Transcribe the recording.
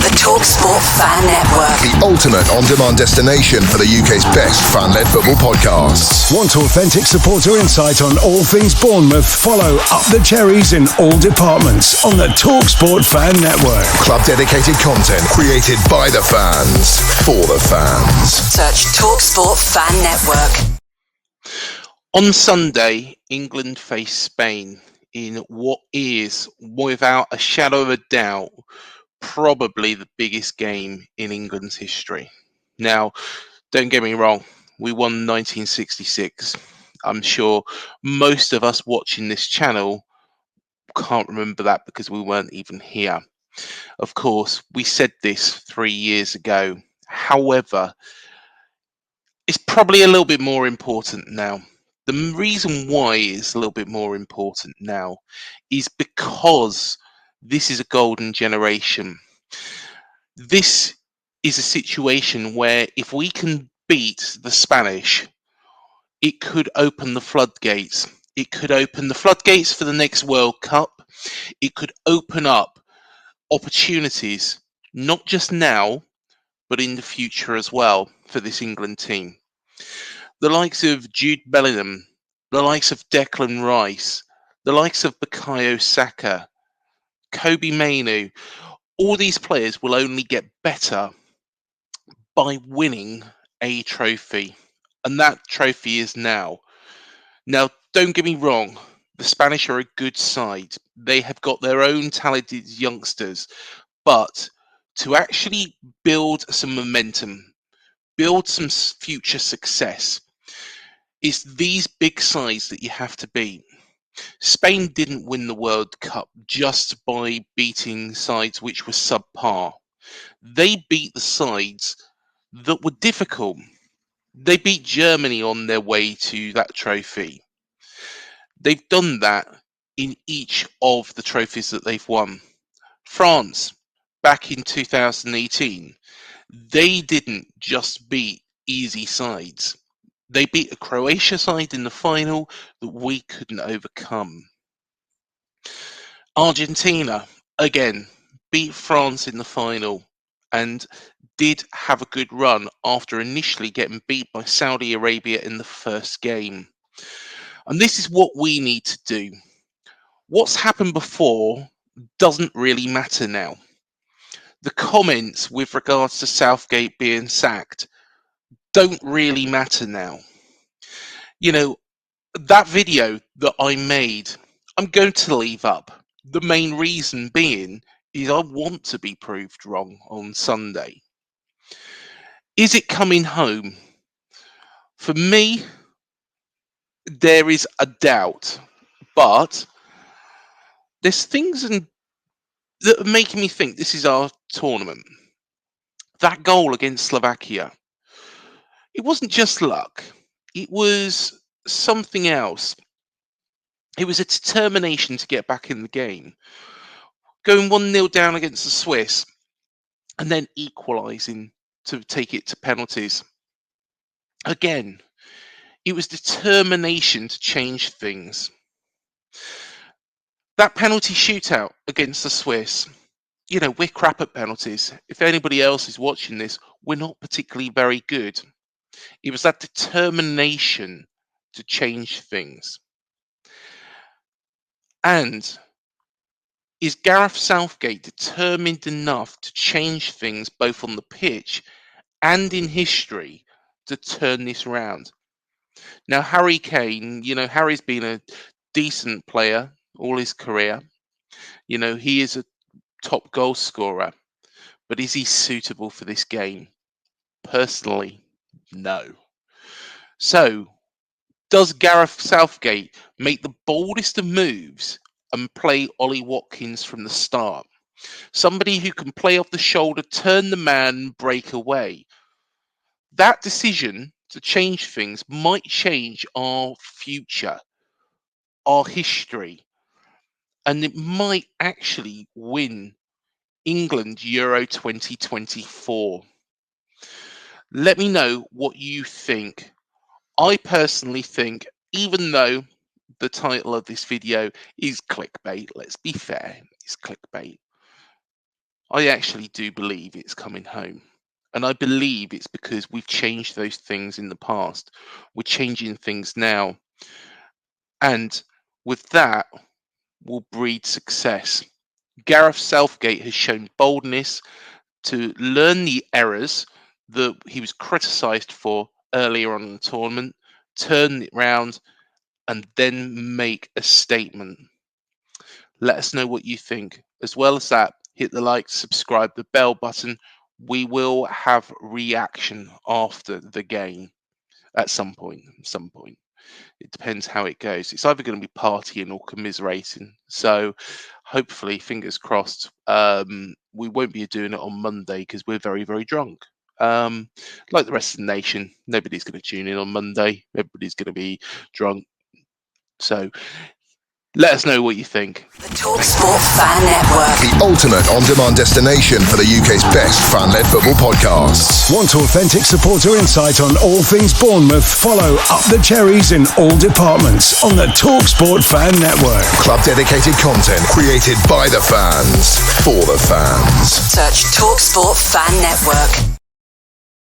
The Talksport Fan Network. The ultimate on-demand destination for the UK's best fan-led football podcasts. Want authentic supporter insight on all things Bournemouth? Follow Up the Cherries in all departments on the Talksport Fan Network. Club-dedicated content created by the fans, for the fans. Search Talksport Fan Network. On Sunday, England face Spain in what is, without a shadow of a doubt, probably the biggest game in England's history. Now, don't get me wrong, we won 1966. I'm sure most of us watching this channel can't remember that because we weren't even here. Of course, we said this 3 years ago. However, it's probably a little bit more important now. The reason why it's a little bit more important now is because this is a golden generation. This is a situation where if we can beat the Spanish, it could open the floodgates. It could open the floodgates for the next World Cup. It could open up opportunities, not just now, but in the future as well for this England team. The likes of Jude Bellingham, the likes of Declan Rice, the likes of Bukayo Saka, Kobe Mainoo, all these players will only get better by winning a trophy. And that trophy is now. Now, don't get me wrong, the Spanish are a good side. They have got their own talented youngsters. But to actually build some momentum, build some future success, it's these big sides that you have to beat. Spain didn't win the World Cup just by beating sides which were subpar. They beat the sides that were difficult. They beat Germany on their way to that trophy. They've done that in each of the trophies that they've won. France, back in 2018, they didn't just beat easy sides. They beat a Croatia side in the final that we couldn't overcome. Argentina, again, beat France in the final and did have a good run after initially getting beat by Saudi Arabia in the first game. And this is what we need to do. What's happened before doesn't really matter now. The comments with regards to Southgate being sacked don't really matter now. You know, that video that I made, I'm going to leave up. The main reason being is I want to be proved wrong on Sunday. Is it coming home? For me, there is a doubt, but there's things that are making me think this is our tournament. That goal against Slovakia, it wasn't just luck. It was something else. It was a determination to get back in the game. Going 1-0 down against the Swiss and then equalising to take it to penalties. Again, it was determination to change things. That penalty shootout against the Swiss, you know, we're crap at penalties. If anybody else is watching this, we're not particularly very good. It was that determination to change things. And is Gareth Southgate determined enough to change things both on the pitch and in history to turn this round? Now, Harry Kane, you know, Harry's been a decent player all his career. You know, he is a top goal scorer. But is he suitable for this game? Personally, no. So, does Gareth Southgate make the boldest of moves and play Ollie Watkins from the start? Somebody who can play off the shoulder, turn the man, break away. That decision to change things might change our future, our history, and it might actually win England Euro 2024. Let me know what you think. I personally think, even though the title of this video is clickbait, let's be fair, it's clickbait, I actually do believe it's coming home. And I believe it's because we've changed those things in the past. We're changing things now. And with that will breed success. Gareth Southgate has shown boldness to learn the errors that he was criticised for earlier on in the tournament, turn it round, and then make a statement. Let us know what you think. As well as that, hit the like, subscribe, the bell button. We will have reaction after the game at some point. Some point. It depends how it goes. It's either going to be partying or commiserating. So hopefully, fingers crossed, we won't be doing it on Monday because we're very, very drunk. Like the rest of the nation, nobody's going to tune in on Monday. Everybody's going to be drunk. So let us know what you think. The Talksport Fan Network. The ultimate on-demand destination for the UK's best fan-led football podcasts. Want authentic supporter insight on all things Bournemouth? Follow Up the Cherries in all departments on the Talksport Fan Network. Club-dedicated content created by the fans, for the fans. Search Talksport Fan Network.